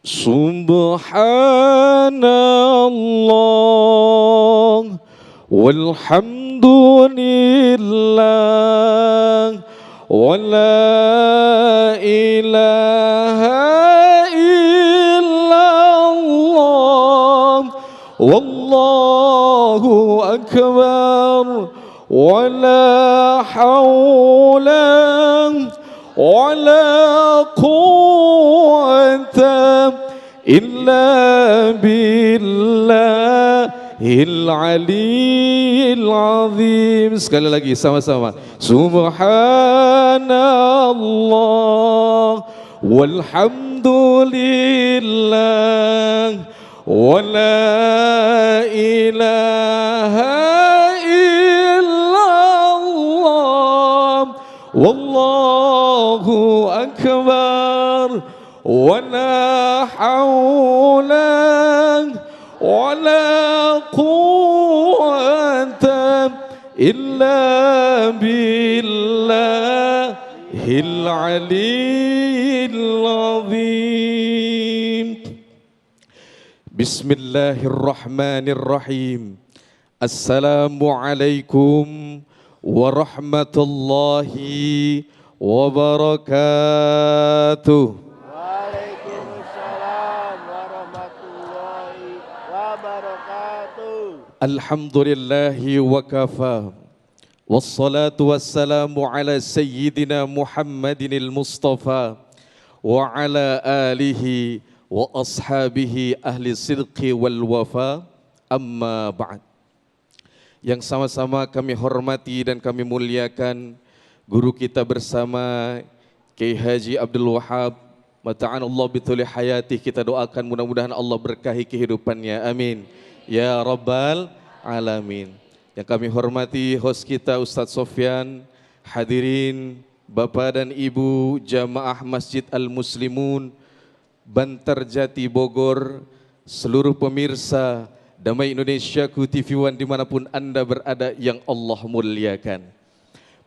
Subhanallah walhamdulillah wa la ilaha illallah wallahu akbar wa la hawla wa la quwwata illa billahil aliyyil azim. Sekali lagi sama-sama. Subhanallah walhamdulillah wa la ilaha illallah wallahu akbar wa la hawla wa la quwwata illa billahil aliyyil azim. Bismillahirrahmanirrahim. Assalamualaikum warahmatullahi wabarakatuh. Waalaikumsalam warahmatullahi wabarakatuh. Alhamdulillahi wa kafa. Wassalatu wassalamu ala sayyidina Muhammadinil Mustafa wa ala alihi wa ashabihi ahli sidqi wal wafa. Amma ba'd. Yang sama-sama kami hormati dan kami muliakan guru kita bersama Kiai Haji Abdul Wahab, mata'anallah bituli hayati. Kita doakan mudah-mudahan Allah berkahi kehidupannya, amin ya rabbal alamin. Yang kami hormati host kita Ustadz Sofyan, hadirin Bapak dan Ibu Jamaah Masjid Al-Muslimun Bantar Jati Bogor, seluruh pemirsa Damai Indonesia Ku TV One dimanapun Anda berada yang Allah muliakan.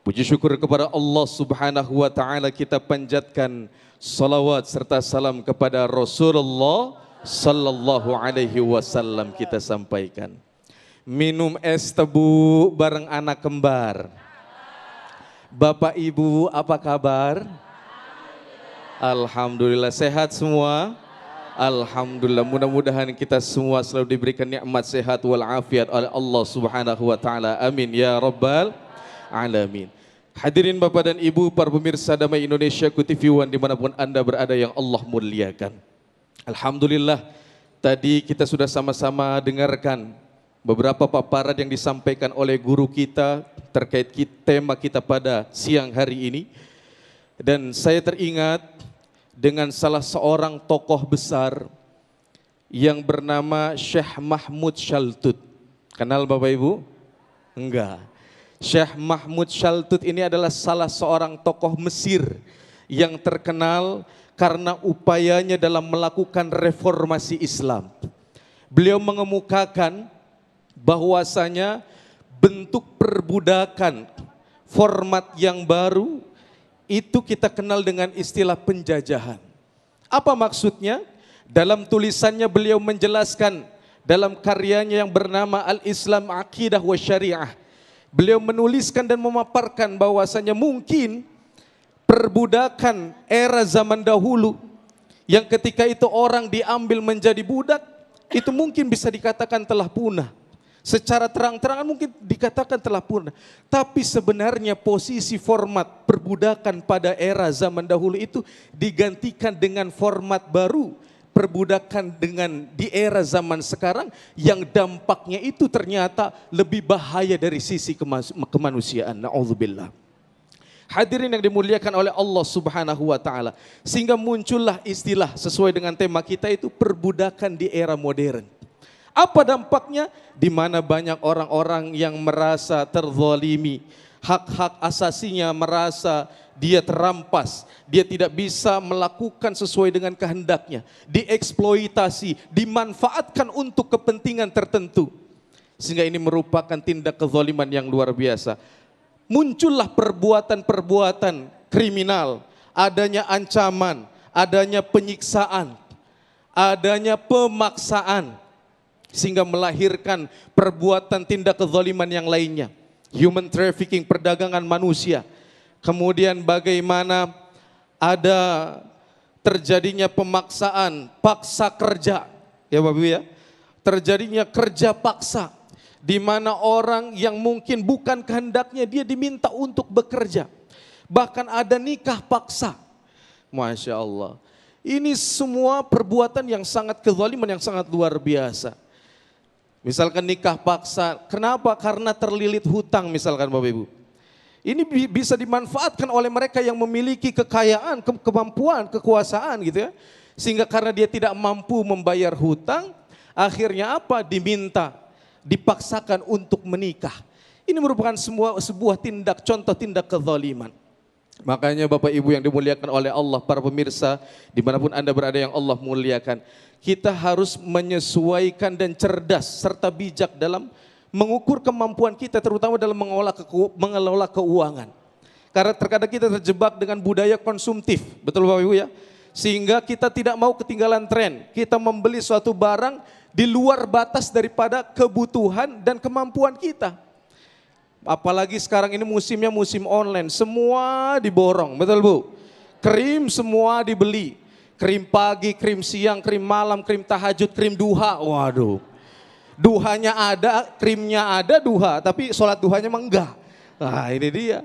Puji syukur kepada Allah Subhanahu wa Ta'ala, kita panjatkan salawat serta salam kepada Rasulullah Sallallahu Alaihi Wasallam. Kita sampaikan, minum es tebu bareng anak kembar. Bapak Ibu apa kabar? Alhamdulillah sehat semua. Alhamdulillah, mudah-mudahan kita semua selalu diberikan nikmat sehat walafiat oleh Allah Subhanahu wa Ta'ala, amin ya rabbal alamin. Hadirin Bapak dan Ibu, para pemirsa Damai Indonesia Ku TV One dimanapun Anda berada yang Allah muliakan. Alhamdulillah, tadi kita sudah sama-sama dengarkan beberapa paparan yang disampaikan oleh guru kita terkait tema kita pada siang hari ini. Dan saya teringat dengan salah seorang tokoh besar yang bernama Syekh Mahmud Shaltut. Kenal Bapak Ibu? Enggak. Syekh Mahmud Shaltut ini adalah salah seorang tokoh Mesir yang terkenal karena upayanya dalam melakukan reformasi Islam. Beliau mengemukakan bahwasanya bentuk perbudakan format yang baru itu kita kenal dengan istilah penjajahan. Apa maksudnya? Dalam tulisannya beliau menjelaskan dalam karyanya yang bernama Al-Islam Aqidah wa Syariah. Beliau menuliskan dan memaparkan bahwasanya mungkin perbudakan era zaman dahulu yang ketika itu orang diambil menjadi budak, itu mungkin bisa dikatakan telah punah. Secara terang-terangan mungkin dikatakan telah punah. Tapi sebenarnya posisi format perbudakan pada era zaman dahulu itu digantikan dengan format baru, perbudakan dengan di era zaman sekarang yang dampaknya itu ternyata lebih bahaya dari sisi kemanusiaan. Na'udzubillah. Hadirin yang dimuliakan oleh Allah Subhanahu wa Ta'ala, sehingga muncullah istilah sesuai dengan tema kita itu perbudakan di era modern. Apa dampaknya? Di mana banyak orang-orang yang merasa terzalimi, hak-hak asasinya merasa dia terampas, dia tidak bisa melakukan sesuai dengan kehendaknya, dieksploitasi, dimanfaatkan untuk kepentingan tertentu. Sehingga ini merupakan tindak kezaliman yang luar biasa. Muncullah perbuatan-perbuatan kriminal, adanya ancaman, adanya penyiksaan, adanya pemaksaan sehingga melahirkan perbuatan tindak kezaliman yang lainnya. Human trafficking, perdagangan manusia. Kemudian bagaimana ada terjadinya pemaksaan, paksa kerja. Ya Bapak Ibu ya. Terjadinya kerja paksa, di mana orang yang mungkin bukan kehendaknya dia diminta untuk bekerja. Bahkan ada nikah paksa. Masya Allah. Ini semua perbuatan yang sangat kezaliman, yang sangat luar biasa. Misalkan nikah paksa, kenapa? Karena terlilit hutang misalkan Bapak Ibu. Ini bisa dimanfaatkan oleh mereka yang memiliki kekayaan, kemampuan, kekuasaan gitu ya. Sehingga karena dia tidak mampu membayar hutang, akhirnya apa? Diminta, dipaksakan untuk menikah. Ini merupakan sebuah contoh tindak kezaliman. Makanya Bapak Ibu yang dimuliakan oleh Allah, para pemirsa dimanapun Anda berada yang Allah muliakan, kita harus menyesuaikan dan cerdas serta bijak dalam mengukur kemampuan kita, terutama dalam mengelola keuangan. Karena terkadang kita terjebak dengan budaya konsumtif, betul Bapak Ibu ya? Sehingga kita tidak mau ketinggalan tren, kita membeli suatu barang di luar batas daripada kebutuhan dan kemampuan kita. Apalagi sekarang ini musimnya musim online, semua diborong, betul Bu? Krim semua dibeli, krim pagi, krim siang, krim malam, krim tahajud, krim duha, waduh. Duhanya ada, krimnya ada duha, tapi sholat duhanya mah enggak. Nah ini dia.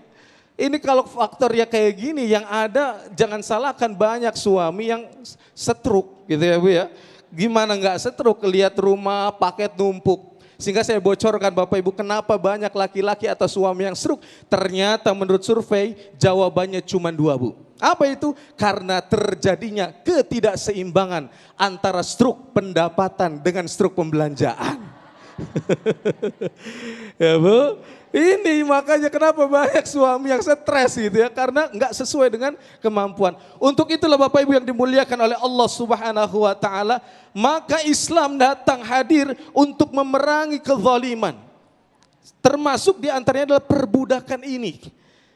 Ini kalau faktornya kayak gini, yang ada jangan salahkan banyak suami yang setruk gitu ya Bu ya. Gimana enggak setruk, lihat rumah paket numpuk. Sehingga saya bocorkan Bapak Ibu kenapa banyak laki-laki atau suami yang stroke. Ternyata menurut survei jawabannya cuma 2 Bu. Apa itu? Karena terjadinya ketidakseimbangan antara stroke pendapatan dengan stroke pembelanjaan. Ya Bu, ini makanya kenapa banyak suami yang stres gitu ya, karena nggak sesuai dengan kemampuan. Untuk itulah Bapak Ibu yang dimuliakan oleh Allah Subhanahu wa taala, maka Islam datang hadir untuk memerangi kezaliman. Termasuk di antaranya adalah perbudakan ini.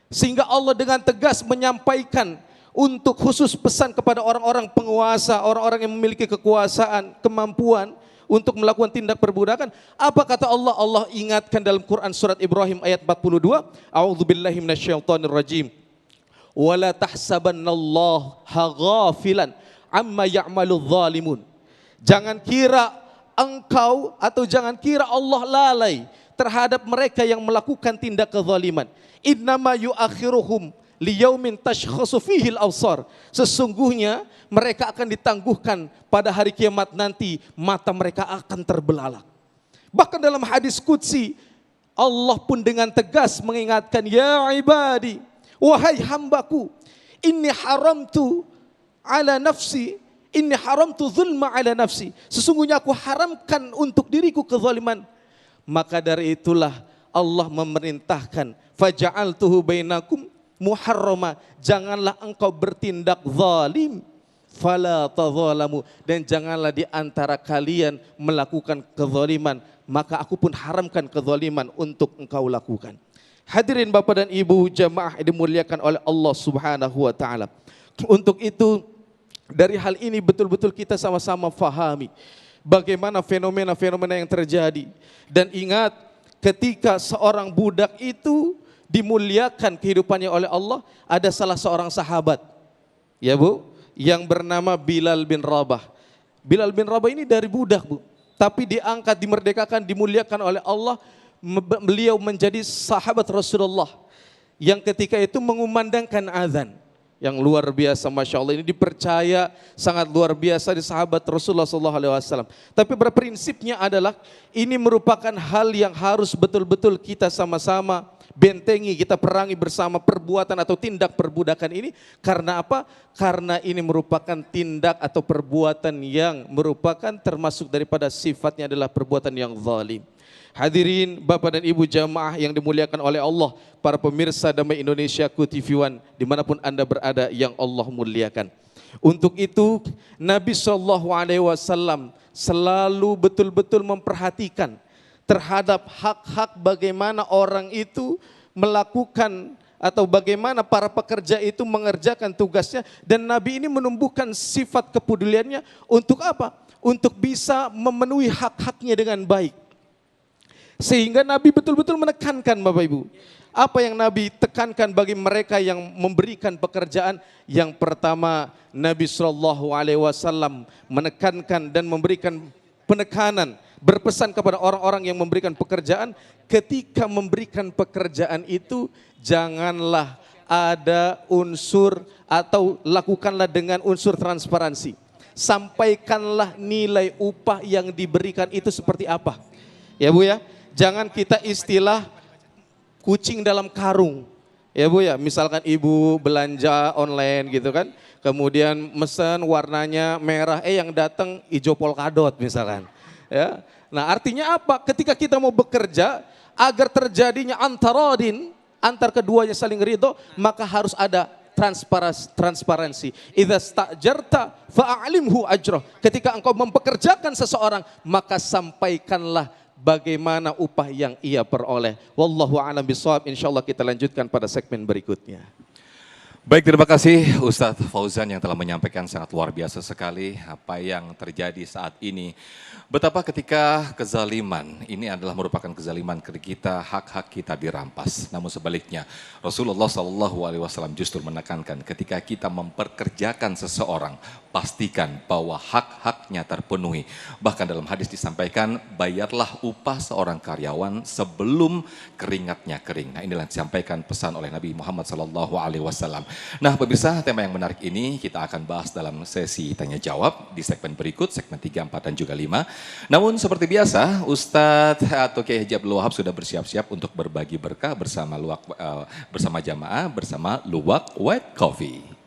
Sehingga Allah dengan tegas menyampaikan untuk khusus pesan kepada orang-orang penguasa, orang-orang yang memiliki kekuasaan, kemampuan untuk melakukan tindak perbudakan. Apa kata Allah? Allah ingatkan dalam Quran surat Ibrahim ayat 42, A'udzubillahi minasyaitonirrajim. Wala tahsabannallaha ghafilan amma ya'maludz zalimun. Jangan kira engkau atau jangan kira Allah lalai terhadap mereka yang melakukan tindak kezaliman. Innama yu'akhiruhum liyaumin tashkhasu fihi al-absar. Sesungguhnya mereka akan ditangguhkan pada hari kiamat nanti, mata mereka akan terbelalak. Bahkan dalam hadis qudsi Allah pun dengan tegas mengingatkan, ya ibadi, wahai hambaku, inni haramtu ala nafsi, inni haramtu zulma ala nafsi. Sesungguhnya aku haramkan untuk diriku kezaliman. Maka dari itulah Allah memerintahkan, faja'altuhu bainakum muharrama, janganlah engkau bertindak zalim, fala tadzalamu, dan janganlah di antara kalian melakukan kezaliman, maka aku pun haramkan kezaliman untuk engkau lakukan. Hadirin Bapak dan Ibu jamaah yang dimuliakan oleh Allah Subhanahu wa taala. Untuk itu dari hal ini betul-betul kita sama-sama fahami bagaimana fenomena-fenomena yang terjadi. Dan ingat, ketika seorang budak itu dimuliakan kehidupannya oleh Allah, ada salah seorang sahabat, ya Bu, yang bernama Bilal bin Rabah. Bilal bin Rabah ini dari budak Bu, tapi diangkat, dimerdekakan, dimuliakan oleh Allah. Beliau menjadi sahabat Rasulullah yang ketika itu mengumandangkan azan. Yang luar biasa, Masya Allah, ini dipercaya sangat luar biasa di sahabat Rasulullah SAW. Tapi berprinsipnya adalah ini merupakan hal yang harus betul-betul kita sama-sama bentengi, kita perangi bersama perbuatan atau tindak perbudakan ini. Karena apa? Karena ini merupakan tindak atau perbuatan yang merupakan termasuk daripada sifatnya adalah perbuatan yang zalim. Hadirin Bapak dan Ibu jamaah yang dimuliakan oleh Allah, para pemirsa Damai Indonesia TV One dimanapun Anda berada yang Allah muliakan. Untuk itu Nabi SAW selalu betul-betul memperhatikan terhadap hak-hak bagaimana orang itu melakukan atau bagaimana para pekerja itu mengerjakan tugasnya, dan Nabi ini menumbuhkan sifat kepeduliannya untuk apa? Untuk bisa memenuhi hak-haknya dengan baik. Sehingga Nabi betul-betul menekankan Bapak Ibu. Apa yang Nabi tekankan bagi mereka yang memberikan pekerjaan? Yang pertama, Nabi SAW menekankan dan memberikan penekanan, berpesan kepada orang-orang yang memberikan pekerjaan, ketika memberikan pekerjaan itu janganlah ada unsur atau lakukanlah dengan unsur transparansi. Sampaikanlah nilai upah yang diberikan itu seperti apa. Ya Bu ya, jangan kita istilah kucing dalam karung. Ya Bu ya, misalkan ibu belanja online gitu kan, kemudian mesen warnanya merah, yang datang hijau polkadot misalkan. Ya, nah artinya apa? Ketika kita mau bekerja, agar terjadinya antar keduanya saling ridho, maka harus ada transparansi. Idza sta'jarta fa'alimhu ajrah. Ketika engkau mempekerjakan seseorang, maka sampaikanlah bagaimana upah yang ia peroleh. Wallahu a'lam bishawab. Insyaallah kita lanjutkan pada segmen berikutnya. Baik, terima kasih Ustadz Fauzan yang telah menyampaikan sangat luar biasa sekali apa yang terjadi saat ini. Betapa ketika kezaliman, ini adalah merupakan kezaliman ketika hak-hak kita dirampas. Namun sebaliknya, Rasulullah SAW justru menekankan ketika kita memperkerjakan seseorang, pastikan bahwa hak-haknya terpenuhi. Bahkan dalam hadis disampaikan, bayarlah upah seorang karyawan sebelum keringatnya kering. Nah, inilah yang disampaikan pesan oleh Nabi Muhammad SAW. Nah pemirsa, tema yang menarik ini kita akan bahas dalam sesi tanya jawab di segmen berikut, segmen 3, 4 dan juga 5. Namun seperti biasa, Ustadz atau Kiai Haji Abdul Wahab sudah bersiap-siap untuk berbagi berkah bersama jamaah, bersama Luwak White Coffee.